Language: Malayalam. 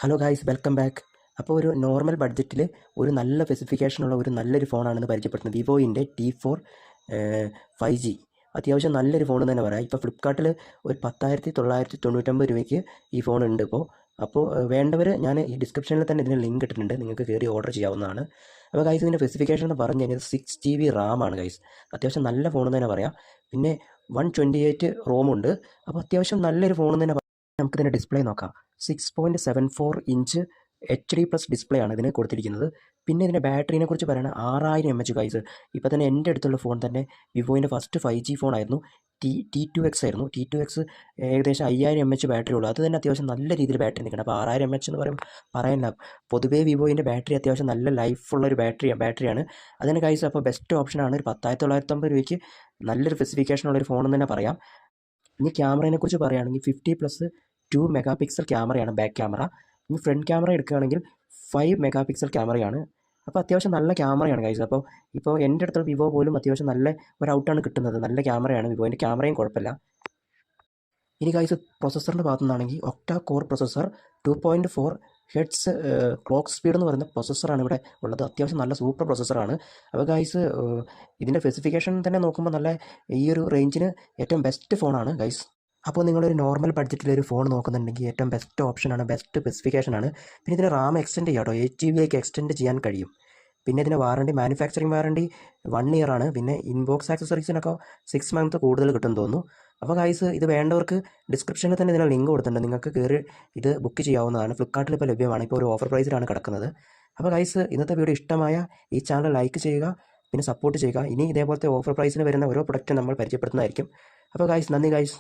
Hello guys, welcome back. അപ്പോൾ ഒരു നോർമൽ ബഡ്ജറ്റിൽ ഒരു നല്ല സ്പെസിഫിക്കേഷനുള്ള ഒരു നല്ലൊരു ഫോണാണെന്ന് പരിചയപ്പെടുത്തുന്നത്. വിവോയിൻ്റെ T4 5G. അത്യാവശ്യം നല്ലൊരു ഫോൺ എന്ന് തന്നെ പറയാം. ഇപ്പോൾ ഫ്ലിപ്കാർട്ടിൽ ഒരു 10,999 രൂപയ്ക്ക് ഈ ഫോൺ ഉണ്ട് അപ്പോൾ വേണ്ടവർ ഞാൻ ഈ ഡിസ്ക്രിപ്ഷനിൽ തന്നെ ഇതിന് ലിങ്ക് ഇട്ടിട്ടുണ്ട്, നിങ്ങൾക്ക് കയറി ഓർഡർ ചെയ്യാവുന്നതാണ്. അപ്പോൾ ഗൈസ്, ഇതിൻ്റെ സ്പെസിഫിക്കേഷൻ എന്ന് പറഞ്ഞു കഴിഞ്ഞാൽ 6 GB റാമാണ് ഗൈസ്. അത്യാവശ്യം നല്ല ഫോൺ എന്ന് തന്നെ പറയാം. പിന്നെ 128 റോമുണ്ട്. അപ്പോൾ അത്യാവശ്യം നല്ലൊരു ഫോൺ എന്ന് തന്നെ പറയാം. നമുക്കിതിൻ്റെ ഡിസ്പ്ലേ നോക്കാം. 6.74 ഇഞ്ച് HD+ ഡിസ്പ്ലേ ആണ് ഇതിന് കൊടുത്തിരിക്കുന്നത്. പിന്നെ ഇതിൻ്റെ ബാറ്ററിനെ കുറിച്ച് പറയുകയാണെങ്കിൽ 6000 mAh ഗൈസ്. ഇപ്പോൾ തന്നെ എൻ്റെ അടുത്തുള്ള ഫോൺ തന്നെ വിവോയിൻ്റെ ഫസ്റ്റ് 5G ഫോണായിരുന്നു. T2X ആയിരുന്നു. T2X ഏകദേശം 5000 mAh ബാറ്ററി ഉള്ളൂ. അത് തന്നെ അത്യാവശ്യം നല്ല രീതിയിൽ ബാറ്ററി നിൽക്കണം. അപ്പോൾ 6000 mAh എന്ന് പറയുമ്പോൾ പറയാനില്ല. പൊതുവേ വിവോയിൻ്റെ ബാറ്ററി അത്യാവശ്യം നല്ല ലൈഫുള്ളൊരു ബാറ്ററിയാണ്. അതിന് ഗൈസ് അപ്പോൾ ബെസ്റ്റ് ഓപ്ഷനാണ്. ഒരു 10,999 രൂപയ്ക്ക് നല്ലൊരു സ്പെസിഫിക്കേഷനുള്ളൊരു ഫോണെന്ന് തന്നെ പറയാം. ഇനി ക്യാമറയെ കുറിച്ച് പറയുകയാണെങ്കിൽ 50+2 മെഗാ പിക്സൽ ക്യാമറയാണ് ബാക്ക് ക്യാമറ. ഇനി ഫ്രണ്ട് ക്യാമറ എടുക്കുകയാണെങ്കിൽ 5 മെഗാ പിക്സൽ ക്യാമറയാണ്. അപ്പോൾ അത്യാവശ്യം നല്ല ക്യാമറയാണ് ഗൈസ്. ഇപ്പോൾ എൻ്റെ അടുത്തുള്ള വിവോ പോലും അത്യാവശ്യം നല്ല ഒരു ഔട്ടാണ് കിട്ടുന്നത്. നല്ല ക്യാമറയാണ്. വിവോൻ്റെ ക്യാമറയും കുഴപ്പമില്ല. ഇനി ഗൈസ്, പ്രൊസസ്സറിൻ്റെ ഭാഗത്തു നിന്നാണെങ്കിൽ octa core processor 2.4 hertz clock speed എന്ന് പറയുന്ന പ്രൊസസ്സറാണ് ഇവിടെ ഉള്ളത്. അത്യാവശ്യം നല്ല സൂപ്പർ പ്രൊസസ്സറാണ്. അപ്പോൾ ഗൈസ്, ഇതിൻ്റെ സ്പെസിഫിക്കേഷൻ തന്നെ നോക്കുമ്പോൾ നല്ല ഈ ഒരു റേഞ്ചിന് ഏറ്റവും ബെസ്റ്റ് ഫോണാണ് ഗൈസ്. അപ്പോൾ നിങ്ങളൊരു നോർമൽ ബഡ്ജറ്റിലൊരു ഫോൺ നോക്കുന്നുണ്ടെങ്കിൽ ഏറ്റവും ബെസ്റ്റ് ഓപ്ഷനാണ്, ബെസ്റ്റ് സ്പെസിഫിക്കേഷനാണ്. പിന്നെ ഇതിന് റാം എക്സ്റ്റെൻഡ് ചെയ്യാം കേട്ടോ. 8 GB എക്സ്റ്റെൻഡ് ചെയ്യാൻ കഴിയും. പിന്നെ ഇതിന് വാറണ്ടി, മാനുഫാക്ചറിങ് വാറണ്ടി 1 ഇയർ ആണ്. പിന്നെ ഇൻബോക്സ് ആക്സസറീസിനൊക്കെ 6 മന്ത് കൂടുതൽ കിട്ടും തോന്നുന്നു. അപ്പോൾ ഗൈസ്, ഇത് വേണ്ടവർക്ക് ഡിസ്ക്രിപ്ഷനിൽ തന്നെ ഇതിന് ലിങ്ക് കൊടുത്തിട്ടുണ്ട്, നിങ്ങൾക്ക് കയറി ഇത് ബുക്ക് ചെയ്യാവുന്നതാണ്. ഫ്ലിപ്കാർട്ടിൽ ഇപ്പോൾ ലഭ്യമാണ്. ഇപ്പോൾ ഒരു ഓഫർ പ്രൈസിലാണ് കിടക്കുന്നത്. അപ്പോൾ ഗൈസ്, ഇന്നത്തെ വീഡിയോ ഇഷ്ടമായ ഈ ചാനൽ ലൈക്ക് ചെയ്യുക, പിന്നെ സപ്പോർട്ട് ചെയ്യുക. ഇനി ഇതേപോലത്തെ ഓഫർ പ്രൈസിന് വരുന്ന ഓരോ പ്രൊഡക്റ്റും നമ്മൾ പരിചയപ്പെടുത്തുന്നതായിരിക്കും. അപ്പോൾ ഗൈസ്, നന്ദി ഗൈസ്.